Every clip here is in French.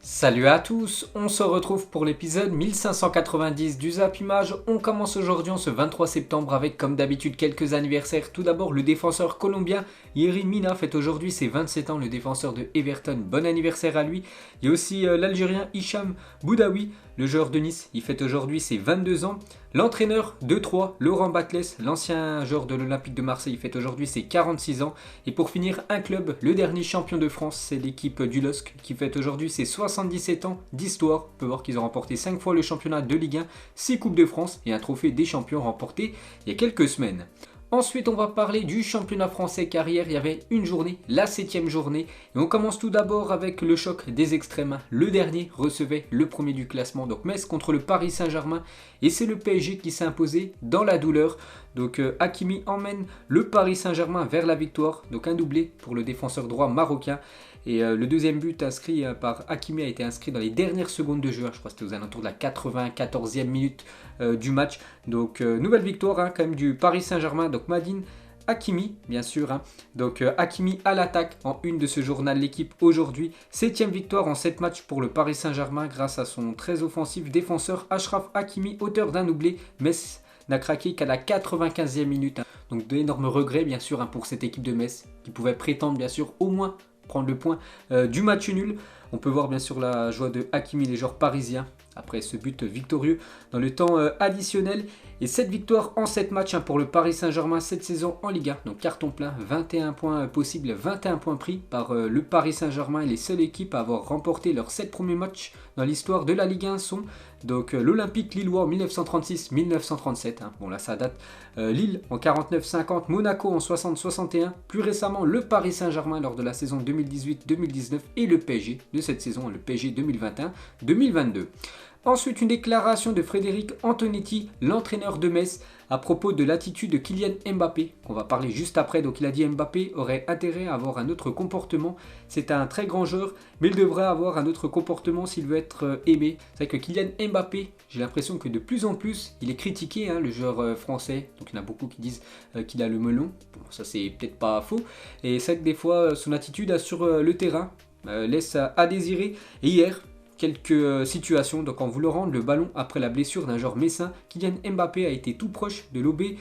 Salut à tous, on se retrouve pour l'épisode 1590 du Zap Image. On commence aujourd'hui en ce 23 septembre avec comme d'habitude quelques anniversaires. Tout d'abord le défenseur colombien Yerry Mina fête aujourd'hui ses 27 ans, le défenseur de Everton, bon anniversaire à lui. Il y a aussi l'Algérien Hicham Boudaoui, le joueur de Nice, il fête aujourd'hui ses 22 ans. L'entraîneur de Troyes, Laurent Batles, l'ancien joueur de l'Olympique de Marseille, il fête aujourd'hui ses 46 ans. Et pour finir, un club, le dernier champion de France, c'est l'équipe du LOSC qui fête aujourd'hui ses 77 ans d'histoire. On peut voir qu'ils ont remporté 5 fois le championnat de Ligue 1, 6 Coupes de France et un trophée des champions remporté il y a quelques semaines. Ensuite, on va parler du championnat français car hier, il y avait une journée, la 7e journée. Et on commence tout d'abord avec le choc des extrêmes. Le dernier recevait le premier du classement, donc Metz contre le Paris Saint-Germain. Et c'est le PSG qui s'est imposé dans la douleur. Donc Hakimi emmène le Paris Saint-Germain vers la victoire. Donc un doublé pour le défenseur droit marocain. Et le deuxième but inscrit par Hakimi a été inscrit dans les dernières secondes de jeu. Je crois que c'était aux alentours de la 94e minute du match. Donc nouvelle victoire quand même du Paris Saint-Germain. Donc Madine Hakimi, bien sûr. Donc Hakimi à l'attaque en une de ce journal L'équipe aujourd'hui. 7e victoire en 7 matchs pour le Paris Saint-Germain grâce à son très offensif défenseur Achraf Hakimi, auteur d'un doublé. Metz n'a craqué qu'à la 95e minute. Donc d'énormes regrets bien sûr pour cette équipe de Metz qui pouvait prétendre bien sûr au moins prendre le point du match nul. On peut voir bien sûr la joie de Hakimi, les joueurs parisiens, après ce but victorieux dans le temps additionnel. Et 7 victoires en 7 matchs pour le Paris Saint-Germain cette saison en Ligue 1. Donc carton plein, 21 points possibles, 21 points pris par le Paris Saint-Germain. Et les seules équipes à avoir remporté leurs 7 premiers matchs dans l'histoire de la Ligue 1 sont donc l'Olympique Lillois en 1936-1937. Bon là ça date. Lille en 49-50, Monaco en 60-61. Plus récemment le Paris Saint-Germain lors de la saison 2018-2019 et le PSG de cette saison, le PSG 2021-2022. Ensuite, une déclaration de Frédéric Antonetti, l'entraîneur de Metz, à propos de l'attitude de Kylian Mbappé, qu'on va parler juste après. Donc il a dit Mbappé aurait intérêt à avoir un autre comportement. C'est un très grand joueur, mais il devrait avoir un autre comportement s'il veut être aimé. C'est vrai que Kylian Mbappé, j'ai l'impression que de plus en plus, il est critiqué, le joueur français. Donc il y en a beaucoup qui disent qu'il a le melon. Bon, ça c'est peut-être pas faux. Et c'est vrai que des fois, son attitude sur le terrain laisse à désirer. Et hier, quelques situations, donc en voulant rendre le ballon après la blessure d'un joueur messin, Kylian Mbappé a été tout proche de Lobé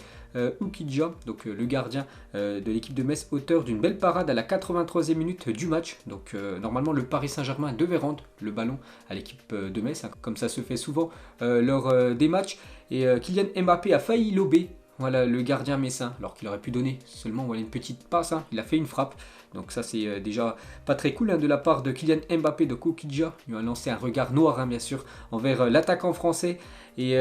Oukidja, donc le gardien de l'équipe de Metz, auteur d'une belle parade à la 83e minute du match. Donc normalement le Paris Saint-Germain devait rendre le ballon à l'équipe de Metz, comme ça se fait souvent lors des matchs. Et Kylian Mbappé a failli lober le gardien messin, alors qu'il aurait pu donner seulement une petite passe, il a fait une frappe. Donc ça c'est déjà pas très cool de la part de Kylian Mbappé. De Oukidja lui a lancé un regard noir bien sûr envers l'attaquant français. Et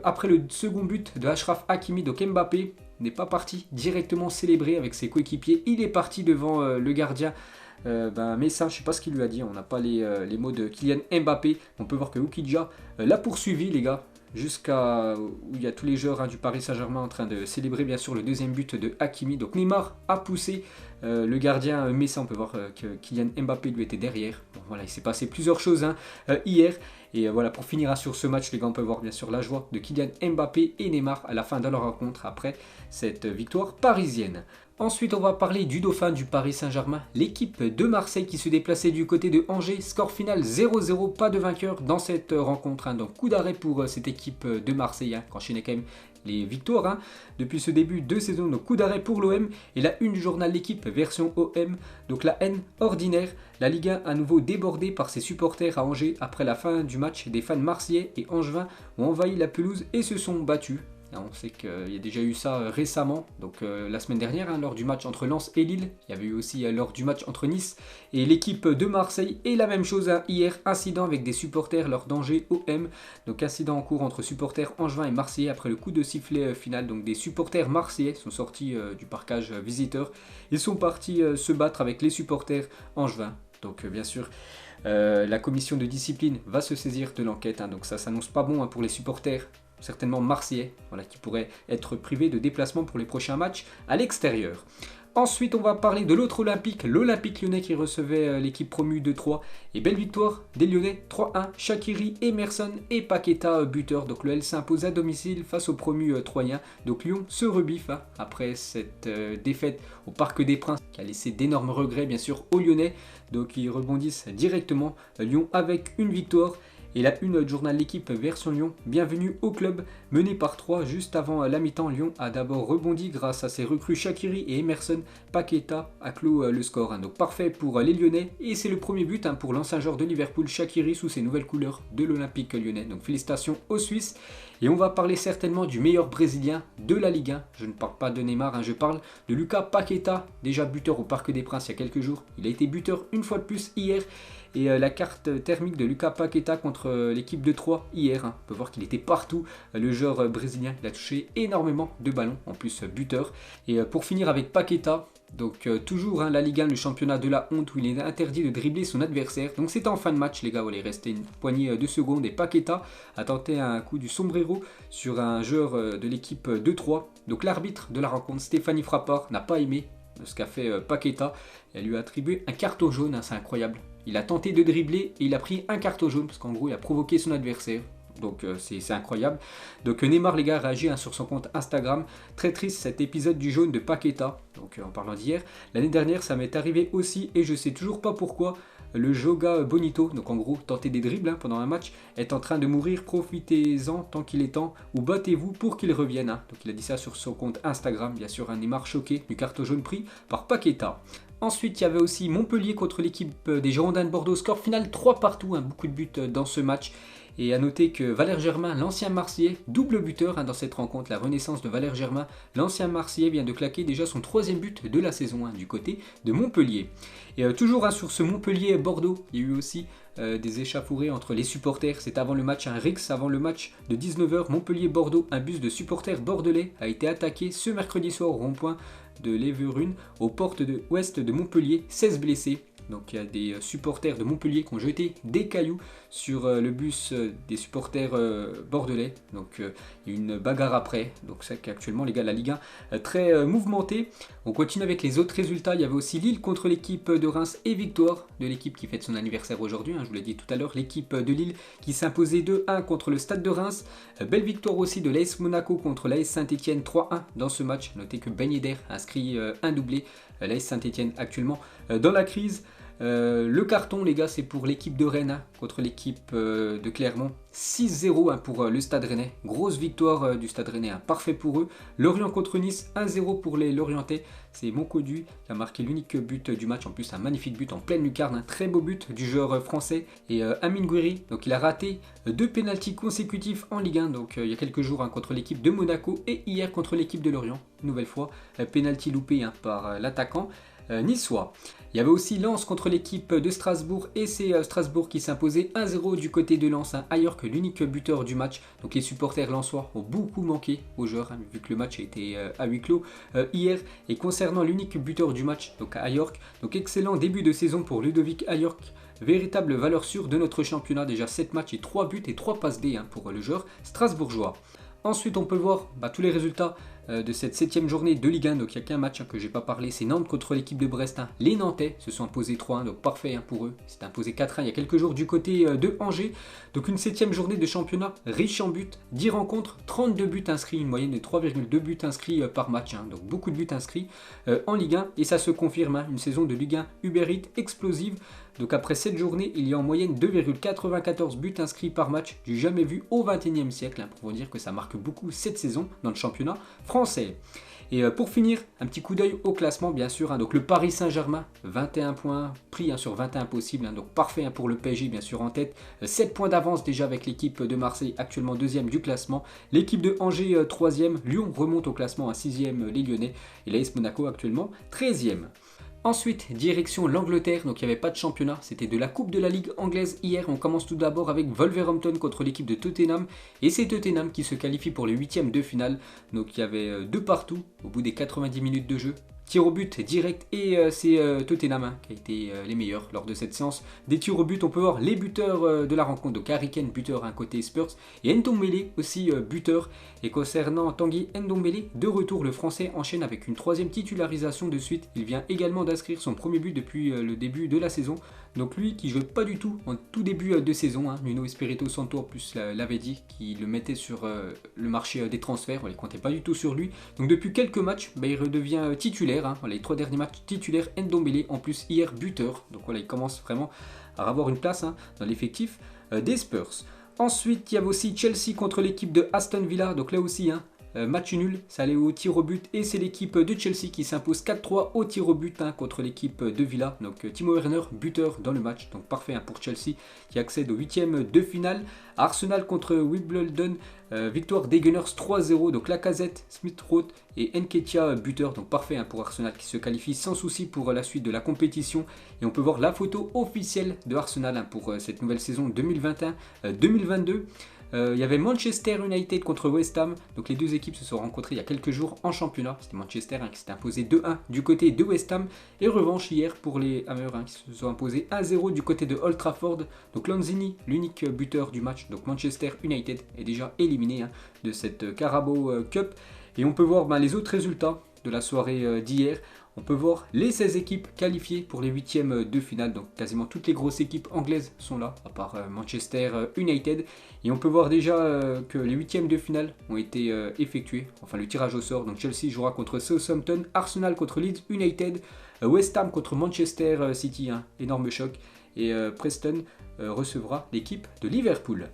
après le second but de Achraf Hakimi, donc Mbappé n'est pas parti directement célébrer avec ses coéquipiers. Il est parti devant le gardien messin, je sais pas ce qu'il lui a dit, on n'a pas les mots de Kylian Mbappé. On peut voir que Oukidja l'a poursuivi les gars, jusqu'à où il y a tous les joueurs du Paris Saint-Germain en train de célébrer bien sûr le deuxième but de Hakimi. Donc Neymar a poussé le gardien messin, on peut voir que Kylian Mbappé lui était derrière. Bon, voilà, il s'est passé plusieurs choses hier. Et voilà, pour finir sur ce match, les gars, on peut voir bien sûr la joie de Kylian Mbappé et Neymar à la fin de leur rencontre après cette victoire parisienne. Ensuite, on va parler du dauphin du Paris Saint-Germain, l'équipe de Marseille qui se déplaçait du côté de Angers. Score final 0-0, pas de vainqueur dans cette rencontre. Donc coup d'arrêt pour cette équipe de Marseille, qui enchaînait quand même les victoires depuis ce début de saison. Donc coup d'arrêt pour l'OM et la une du journal L'équipe version OM. Donc la haine ordinaire, la Ligue 1 à nouveau débordée par ses supporters à Angers après la fin du match. Des fans marseillais et angevins ont envahi la pelouse et se sont battus. On sait qu'il y a déjà eu ça récemment, donc la semaine dernière, lors du match entre Lens et Lille. Il y avait eu aussi lors du match entre Nice et l'équipe de Marseille. Et la même chose hier, incident avec des supporters lors d'Angers OM. Donc incident en cours entre supporters angevins et marseillais après le coup de sifflet final. Donc des supporters marseillais sont sortis du parcage visiteur. Ils sont partis se battre avec les supporters angevins. Donc bien sûr, la commission de discipline va se saisir de l'enquête. Donc ça s'annonce pas bon pour les supporters, certainement marseillais, qui pourraient être privés de déplacement pour les prochains matchs à l'extérieur. Ensuite, on va parler de l'autre Olympique, l'Olympique Lyonnais qui recevait l'équipe promue de 3. Et belle victoire des Lyonnais, 3-1. Shaqiri, Emerson et Paqueta buteur. Donc le L s'impose à domicile face aux promus troyens. Donc Lyon se rebiffe après cette défaite au Parc des Princes qui a laissé d'énormes regrets bien sûr aux Lyonnais. Donc ils rebondissent directement. Lyon avec une victoire. Et la une du journal L'équipe version Lyon, bienvenue au club, mené par 3 juste avant la mi-temps. Lyon a d'abord rebondi grâce à ses recrues Shaqiri et Emerson. Paqueta a clos le score, donc parfait pour les Lyonnais. Et c'est le premier but pour l'ancien joueur de Liverpool, Shaqiri, sous ses nouvelles couleurs de l'Olympique Lyonnais. Donc félicitations aux Suisses. Et on va parler certainement du meilleur Brésilien de la Ligue 1. Je ne parle pas de Neymar, je parle de Lucas Paqueta, déjà buteur au Parc des Princes il y a quelques jours. Il a été buteur une fois de plus hier. Et la carte thermique de Lucas Paqueta contre l'équipe de 3 hier. On peut voir qu'il était partout. Le joueur brésilien, il a touché énormément de ballons, en plus buteur. Et pour finir avec Paqueta, donc toujours la Ligue 1, le championnat de la honte où il est interdit de dribbler son adversaire. Donc c'était en fin de match les gars, il est resté une poignée de secondes et Paqueta a tenté un coup du sombrero sur un joueur de l'équipe de 3. Donc l'arbitre de la rencontre, Stéphanie Frappard, n'a pas aimé ce qu'a fait Paqueta. Elle lui a attribué un carton jaune, c'est incroyable. Il a tenté de dribbler et il a pris un carton jaune parce qu'en gros il a provoqué son adversaire. Donc c'est incroyable. Donc Neymar les gars réagit sur son compte Instagram. Très triste cet épisode du jaune de Paqueta. Donc en parlant d'hier, l'année dernière ça m'est arrivé aussi et je sais toujours pas pourquoi. Le Joga Bonito, donc en gros tenter des dribbles pendant un match, est en train de mourir, profitez-en tant qu'il est temps ou battez-vous pour qu'il revienne. Donc il a dit ça sur son compte Instagram, bien sûr un Neymar choqué du carton jaune pris par Paqueta. Ensuite, il y avait aussi Montpellier contre l'équipe des Girondins de Bordeaux. Score final 3 partout, beaucoup de buts dans ce match. Et à noter que Valère Germain, l'ancien Marseillais, double buteur dans cette rencontre, la renaissance de Valère Germain. L'ancien Marseillais vient de claquer déjà son 3e but de la saison du côté de Montpellier. Et toujours sur ce Montpellier-Bordeaux, il y a eu aussi des échauffourées entre les supporters. C'est avant le match, un rix avant le match de 19h. Montpellier-Bordeaux, un bus de supporters bordelais a été attaqué ce mercredi soir au rond-point de l'Everune, aux portes de ouest de Montpellier, 16 blessés. Donc il y a des supporters de Montpellier qui ont jeté des cailloux sur le bus des supporters bordelais. Donc il y a eu une bagarre après. Donc c'est qu'actuellement les gars de la Ligue 1 très mouvementée. On continue avec les autres résultats. Il y avait aussi Lille contre l'équipe de Reims et victoire de l'équipe qui fête son anniversaire aujourd'hui. Je vous l'ai dit tout à l'heure, l'équipe de Lille qui s'imposait 2-1 contre le Stade de Reims. Belle victoire aussi de l'AS Monaco contre l'AS Saint-Etienne 3-1 dans ce match. Notez que Ben Yedder a inscrit un doublé. L'AS Saint-Etienne actuellement dans la crise. Le carton les gars c'est pour l'équipe de Rennes contre l'équipe de Clermont, 6-0 pour le Stade Rennais, grosse victoire du Stade Rennais, parfait pour eux. Lorient contre Nice, 1-0 pour les Lorientais, c'est Moncodu qui a marqué l'unique but du match, en plus un magnifique but en pleine lucarne, un très beau but du joueur français. Et Amine Gouiri, donc il a raté 2 pénaltys consécutifs en Ligue 1, donc il y a quelques jours contre l'équipe de Monaco et hier contre l'équipe de Lorient, nouvelle fois, pénalty loupé par l'attaquant niçois. Il y avait aussi Lens contre l'équipe de Strasbourg et c'est Strasbourg qui s'imposait 1-0 du côté de Lens, Ayork l'unique buteur du match. Donc les supporters lensois ont beaucoup manqué aux joueurs vu que le match a été à huis clos hier. Et concernant l'unique buteur du match, donc Ayork, donc excellent début de saison pour Ludovic Ayork. Véritable valeur sûre de notre championnat, déjà 7 matchs et 3 buts et 3 passes D pour le joueur strasbourgeois. Ensuite on peut voir tous les résultats de cette 7e journée de Ligue 1, donc il n'y a qu'un match que j'ai pas parlé, c'est Nantes contre l'équipe de Brest. Les Nantais se sont imposés 3-1, donc parfait pour eux, c'est imposé 4-1 il y a quelques jours du côté de Angers. Donc une 7e journée de championnat riche en buts, 10 rencontres, 32 buts inscrits, une moyenne de 3,2 buts inscrits par match, donc beaucoup de buts inscrits en Ligue 1, et ça se confirme, une saison de Ligue 1 Uber Eats explosive. Donc après 7 journées, il y a en moyenne 2,94 buts inscrits par match, du jamais vu au XXIe siècle, pour vous dire que ça marque beaucoup cette saison dans le championnat français. Et pour finir, un petit coup d'œil au classement bien sûr, donc le Paris Saint-Germain, 21 points pris sur 21 possibles, donc parfait pour le PSG bien sûr en tête, 7 points d'avance déjà avec l'équipe de Marseille actuellement 2e du classement, l'équipe de Angers 3e, Lyon remonte au classement à 6e les Lyonnais, et l'AS Monaco actuellement 13e. Ensuite, direction l'Angleterre, donc il n'y avait pas de championnat, c'était de la Coupe de la Ligue anglaise hier. On commence tout d'abord avec Wolverhampton contre l'équipe de Tottenham, et c'est Tottenham qui se qualifie pour les 8e de finale. Donc il y avait 2 partout au bout des 90 minutes de jeu. Tirs au but direct et c'est Tottenham hein, qui a été les meilleurs lors de cette séance. Des tirs au but, on peut voir les buteurs de la rencontre. Donc Harry Kane, buteur côté Spurs, et Ndombele aussi buteur. Et concernant Tanguy Ndombele, de retour, le français enchaîne avec une troisième titularisation de suite. Il vient également d'inscrire son premier but depuis le début de la saison. Donc lui qui jouait pas du tout en tout début de saison, hein. Nuno Espirito Santo en plus l'avait dit, qu'il le mettait sur le marché des transferts, on ne comptait pas du tout sur lui. Donc depuis quelques matchs, il redevient titulaire, hein. Voilà, les 3 derniers matchs titulaires, Ndombele, en plus hier buteur. Donc voilà, il commence vraiment à avoir une place hein, dans l'effectif des Spurs. Ensuite, il y avait aussi Chelsea contre l'équipe de Aston Villa, donc là aussi, hein, match nul, ça allait au tir au but et c'est l'équipe de Chelsea qui s'impose 4-3 au tir au but hein, contre l'équipe de Villa. Donc Timo Werner, buteur dans le match, donc parfait hein, pour Chelsea qui accède au 8e de finale. Arsenal contre Wimbledon, victoire des Gunners 3-0, donc Lacazette, Smith Rowe et Nketiah buteur, donc parfait hein, pour Arsenal qui se qualifie sans souci pour la suite de la compétition. Et on peut voir la photo officielle de Arsenal hein, pour cette nouvelle saison 2021-2022. Il y avait Manchester United contre West Ham, donc les deux équipes se sont rencontrées il y a quelques jours en championnat. C'était Manchester hein, qui s'était imposé 2-1 du côté de West Ham, et revanche hier pour les Hammers hein, qui se sont imposés 1-0 du côté de Old Trafford. Donc Lanzini, l'unique buteur du match, donc Manchester United est déjà éliminé hein, de cette Carabao Cup. Et on peut voir les autres résultats de la soirée d'hier. On peut voir les 16 équipes qualifiées pour les 8e de finale, donc quasiment toutes les grosses équipes anglaises sont là, à part Manchester United. Et on peut voir déjà que les 8e de finale ont été effectués, enfin le tirage au sort. Donc Chelsea jouera contre Southampton, Arsenal contre Leeds United, West Ham contre Manchester City, hein, énorme choc, et Preston recevra l'équipe de Liverpool.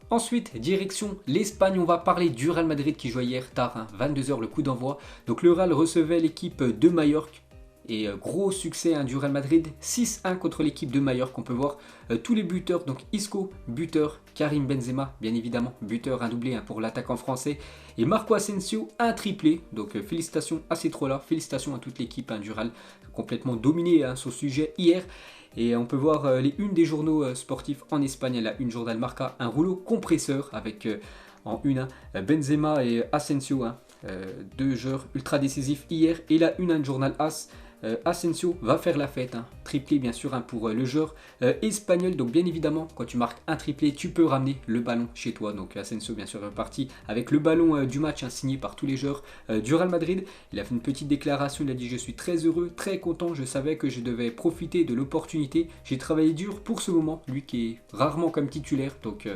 Ensuite, direction l'Espagne, on va parler du Real Madrid qui jouait hier tard, hein, 22h le coup d'envoi. Donc le Real recevait l'équipe de Majorque et gros succès hein, du Real Madrid, 6-1 contre l'équipe de Majorque. On peut voir tous les buteurs, donc Isco, buteur, Karim Benzema, bien évidemment, buteur, un doublé hein, pour l'attaquant français, et Marco Asensio, un triplé. Donc félicitations à ces trois-là, félicitations à toute l'équipe hein, du Real, complètement dominé hein, sur ce sujet hier. Et on peut voir les unes des journaux sportifs en Espagne. La une journal Marca, un rouleau compresseur avec en une Benzema et Asensio, hein, deux joueurs ultra décisifs hier. Et la une journal AS, Asensio va faire la fête, hein. Triplé bien sûr hein, pour le joueur espagnol. Donc bien évidemment, quand tu marques un triplé, tu peux ramener le ballon chez toi. Donc Asensio bien sûr est reparti avec le ballon du match hein, signé par tous les joueurs du Real Madrid. Il a fait une petite déclaration, il a dit: je suis très heureux, très content, je savais que je devais profiter de l'opportunité. J'ai travaillé dur pour ce moment, lui qui est rarement comme titulaire. Donc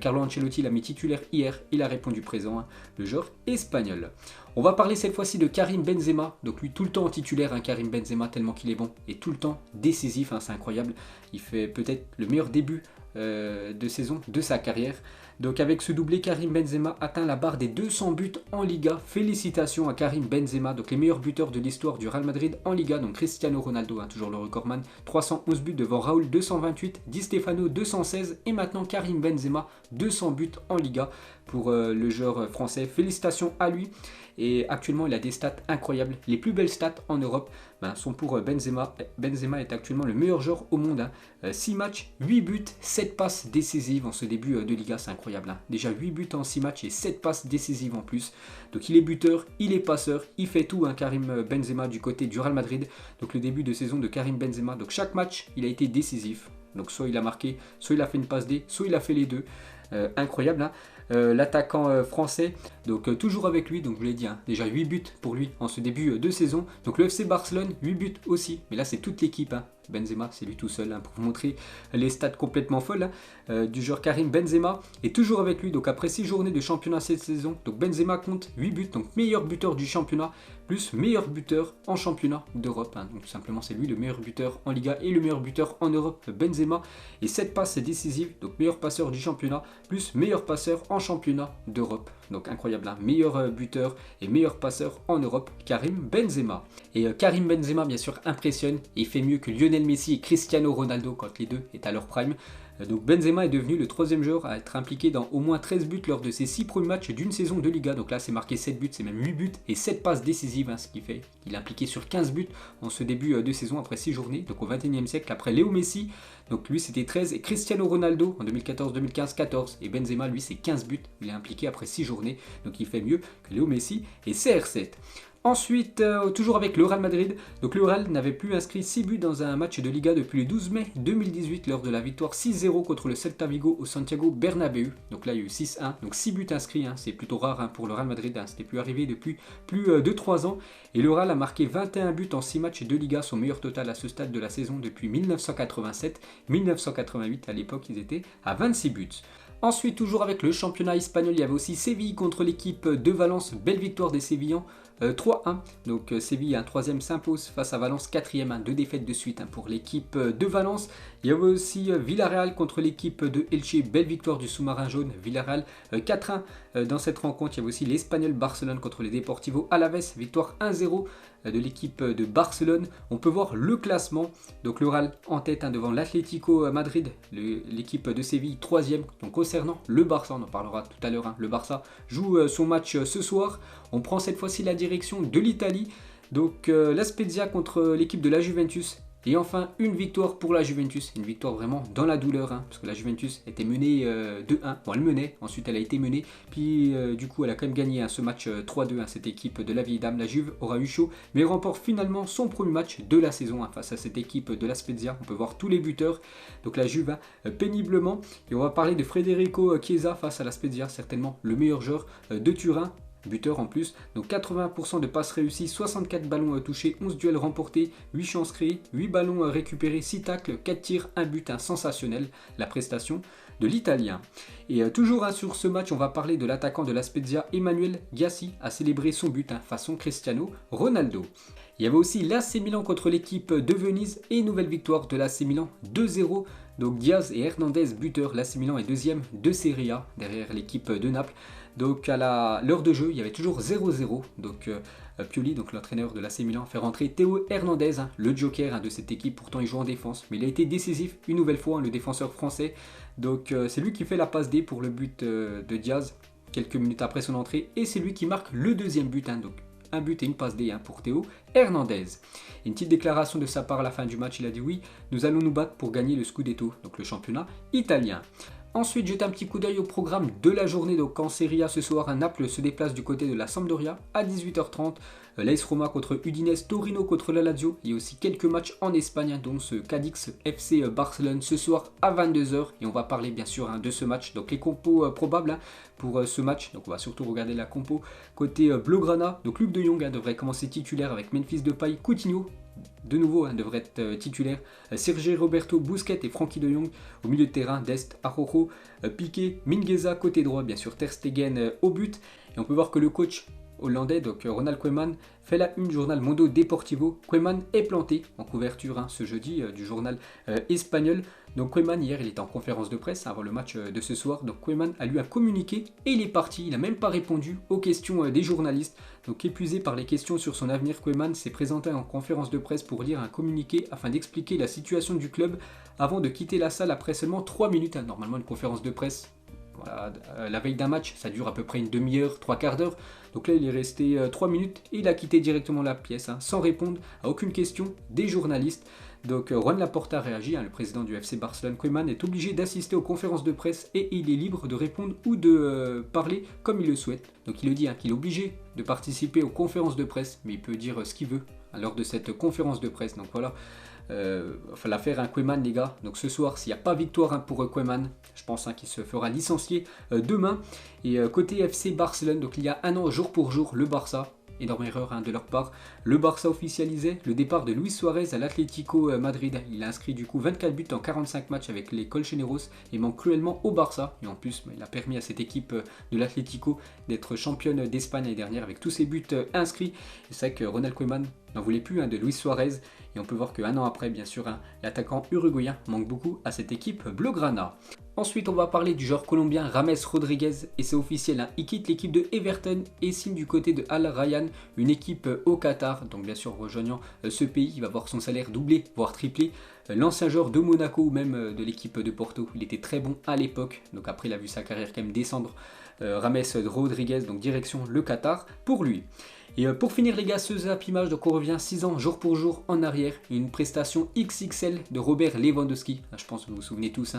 Carlo Ancelotti l'a mis titulaire hier, il a répondu présent, hein, le joueur espagnol. On va parler cette fois-ci de Karim Benzema, donc lui tout le temps titulaire, hein, Karim Benzema, tellement qu'il est bon, et tout le temps décisif, hein, c'est incroyable. Il fait peut-être le meilleur début de saison de sa carrière. Donc avec ce doublé, Karim Benzema atteint la barre des 200 buts en Liga. Félicitations à Karim Benzema, donc les meilleurs buteurs de l'histoire du Real Madrid en Liga. Donc Cristiano Ronaldo, hein, toujours le recordman, 311 buts devant Raúl 228, Di Stefano 216 et maintenant Karim Benzema 200 buts en Liga pour le joueur français. Félicitations à lui. Et actuellement, il a des stats incroyables. Les plus belles stats en Europe sont pour Benzema. Benzema est actuellement le meilleur joueur au monde, hein. 6 matchs, 8 buts, 7 passes décisives en ce début de Liga. C'est incroyable, hein. Déjà 8 buts en 6 matchs et 7 passes décisives en plus. Donc il est buteur, il est passeur, il fait tout, hein, Karim Benzema du côté du Real Madrid. Donc le début de saison de Karim Benzema. Donc chaque match, il a été décisif. Donc soit il a marqué, soit il a fait une passe D, soit il a fait les deux. Incroyable, hein. L'attaquant français, donc toujours avec lui, donc je vous l'ai dit, hein, déjà 8 buts pour lui en ce début de saison. Donc le FC Barcelone, 8 buts aussi, mais là c'est toute l'équipe, hein. Benzema c'est lui tout seul, hein, pour vous montrer les stats complètement folles, hein, du joueur Karim Benzema est toujours avec lui. Donc après 6 journées de championnat cette saison, donc Benzema compte 8 buts, donc meilleur buteur du championnat, plus meilleur buteur en championnat d'Europe, hein. Donc tout simplement c'est lui le meilleur buteur en Liga et le meilleur buteur en Europe, Benzema, et 7 passes décisives, donc meilleur passeur du championnat, plus meilleur passeur en championnat d'Europe. Donc incroyable, hein. Meilleur buteur et meilleur passeur en Europe, Karim Benzema. Et Karim Benzema bien sûr impressionne et fait mieux que Lionel Messi et Cristiano Ronaldo quand les deux étaient à leur prime. Donc Benzema est devenu le 3e joueur à être impliqué dans au moins 13 buts lors de ses 6 premiers matchs d'une saison de Liga. Donc là c'est marqué 7 buts, c'est même 8 buts et 7 passes décisives, hein, ce qui fait qu'il est impliqué sur 15 buts en ce début de saison après 6 journées, donc au 21e siècle, après Léo Messi. Donc lui c'était 13 et Cristiano Ronaldo en 2014, 2015, 14, et Benzema lui c'est 15 buts, il est impliqué après 6 journées, donc il fait mieux que Léo Messi et CR7. Ensuite, toujours avec le Real Madrid, donc le Real n'avait plus inscrit 6 buts dans un match de Liga depuis le 12 mai 2018 lors de la victoire 6-0 contre le Celta Vigo au Santiago Bernabéu. Donc là il y a eu 6-1, donc 6 buts inscrits, c'est plutôt rare pour le Real Madrid, c'était plus arrivé depuis plus de 3 ans. Et le Real a marqué 21 buts en 6 matchs de Liga, son meilleur total à ce stade de la saison depuis 1987-1988, à l'époque ils étaient à 26 buts. Ensuite, toujours avec le championnat espagnol, il y avait aussi Séville contre l'équipe de Valence. Belle victoire des Sévillans, 3-1. Donc Séville, un troisième, s'impose face à Valence, quatrième, 2 défaites de suite pour l'équipe de Valence. Il y avait aussi Villarreal contre l'équipe de Elche. Belle victoire du sous-marin jaune, Villarreal, 4-1. Dans cette rencontre, il y avait aussi l'Espagnol Barcelone contre les Deportivo Alaves. Victoire 1-0 de l'équipe de Barcelone. On peut voir le classement. Donc le Real en tête devant l'Atlético Madrid, l'équipe de Séville 3e. Donc concernant le Barça, on en parlera tout à l'heure. Le Barça joue son match ce soir. On prend cette fois-ci la direction de l'Italie. Donc la Spezia contre l'équipe de la Juventus. Et enfin, une victoire pour la Juventus, une victoire vraiment dans la douleur, parce que la Juventus était menée 2-1, bon elle menait, ensuite elle a été menée, puis du coup elle a quand même gagné ce match 3-2, cette équipe de la vieille dame, la Juve aura eu chaud, mais remporte finalement son premier match de la saison face à cette équipe de la Spezia. On peut voir tous les buteurs, donc la Juve péniblement, et on va parler de Federico Chiesa face à la Spezia, certainement le meilleur joueur de Turin. Buteur en plus, donc 80% de passes réussies, 64 ballons touchés, 11 duels remportés, 8 chances créées, 8 ballons récupérés, 6 tacles, 4 tirs, 1 but, sensationnel, la prestation de l'Italien. Et toujours sur ce match, on va parler de l'attaquant de la Spezia, Emmanuel Gassi, a célébré son but façon Cristiano Ronaldo. Il y avait aussi l'AC Milan contre l'équipe de Venise et nouvelle victoire de l'AC Milan 2-0. Donc Diaz et Hernandez buteurs, l'AC Milan est deuxième de Serie A derrière l'équipe de Naples. Donc à l'heure de jeu, il y avait toujours 0-0. Donc Pioli, donc l'entraîneur de l'AC Milan, fait rentrer Théo Hernandez, le joker de cette équipe. Pourtant il joue en défense, mais il a été décisif une nouvelle fois, le défenseur français. Donc c'est lui qui fait la passe D pour le but de Diaz quelques minutes après son entrée. Et c'est lui qui marque le deuxième but. Donc un but et une passe D pour Théo Hernandez. Une petite déclaration de sa part à la fin du match, il a dit oui, nous allons nous battre pour gagner le Scudetto, donc le championnat italien. Ensuite, jetez un petit coup d'œil au programme de la journée. Donc en Serie A ce soir, Naples se déplace du côté de la Sampdoria à 18h30. L'AS Roma contre Udinese, Torino contre la Lazio. Il y a aussi quelques matchs en Espagne, dont ce Cadix FC Barcelone ce soir à 22h. Et on va parler bien sûr de ce match. Donc les compos probables pour ce match. Donc on va surtout regarder la compo côté Blaugrana. Donc Luc de Jong devrait commencer titulaire avec Memphis Depay, Coutinho. De nouveau, devrait être titulaire. Sergio Roberto, Busquets et Frenkie de Jong au milieu de terrain. Dest, Araujo, Piqué, Mingueza côté droit, bien sûr Ter Stegen au but. Et on peut voir que le coach hollandais, donc Ronald Koeman, fait la une journal Mundo Deportivo. Koeman est planté en couverture ce jeudi du journal espagnol. Donc Koeman hier il était en conférence de presse avant le match de ce soir. Donc Koeman a lu un communiqué et il est parti. Il n'a même pas répondu aux questions des journalistes. Donc épuisé par les questions sur son avenir, Koeman s'est présenté en conférence de presse pour lire un communiqué afin d'expliquer la situation du club avant de quitter la salle après seulement 3 minutes. Normalement une conférence de presse, voilà, la veille d'un match, ça dure à peu près une demi-heure, 3/4 d'heure. Donc là il est resté 3 minutes et il a quitté directement la pièce sans répondre à aucune question des journalistes. Donc Juan Laporta réagit, le président du FC Barcelone. Koeman est obligé d'assister aux conférences de presse et il est libre de répondre ou de parler comme il le souhaite. Donc il le dit qu'il est obligé de participer aux conférences de presse, mais il peut dire ce qu'il veut lors de cette conférence de presse. Donc voilà, l'affaire Koeman les gars. Donc ce soir, s'il n'y a pas victoire pour Koeman, je pense qu'il se fera licencier demain. Et côté FC Barcelone, donc il y a un an jour pour jour, le Barça, énorme erreur de leur part. Le Barça officialisait le départ de Luis Suarez à l'Atlético Madrid. Il a inscrit du coup 24 buts en 45 matchs avec les Colchoneros et manque cruellement au Barça. Et en plus, il a permis à cette équipe de l'Atlético d'être championne d'Espagne l'année dernière avec tous ses buts inscrits. C'est vrai que Ronald Koeman n'en voulait plus de Luis Suarez. Et on peut voir qu'un an après, bien sûr, l'attaquant uruguayen manque beaucoup à cette équipe blaugrana. Ensuite, on va parler du joueur colombien James Rodriguez et c'est officiel, il quitte l'équipe de Everton et signe du côté de Al Rayyan, une équipe au Qatar. Donc bien sûr, rejoignant ce pays, il va voir son salaire doubler, voire tripler. L'ancien joueur de Monaco ou même de l'équipe de Porto, il était très bon à l'époque. Donc après, il a vu sa carrière quand même descendre. James Rodriguez, donc direction le Qatar pour lui. Et pour finir les gars, ce Zap Image, donc on revient 6 ans jour pour jour en arrière. Une prestation XXL de Robert Lewandowski. Je pense que vous vous souvenez tous.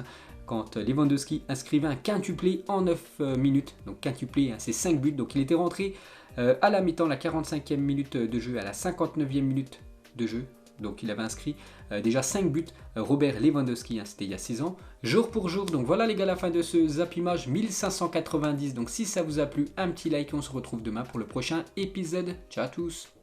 quand Lewandowski inscrivait un quintuplé en 9 minutes. Donc quintuplé, c'est 5 buts. Donc il était rentré à la mi-temps, la 45e minute de jeu, à la 59e minute de jeu. Donc il avait inscrit déjà 5 buts, Robert Lewandowski, c'était il y a 6 ans, jour pour jour. Donc voilà les gars, la fin de ce Zap Image 1590. Donc si ça vous a plu, un petit like et on se retrouve demain pour le prochain épisode. Ciao à tous.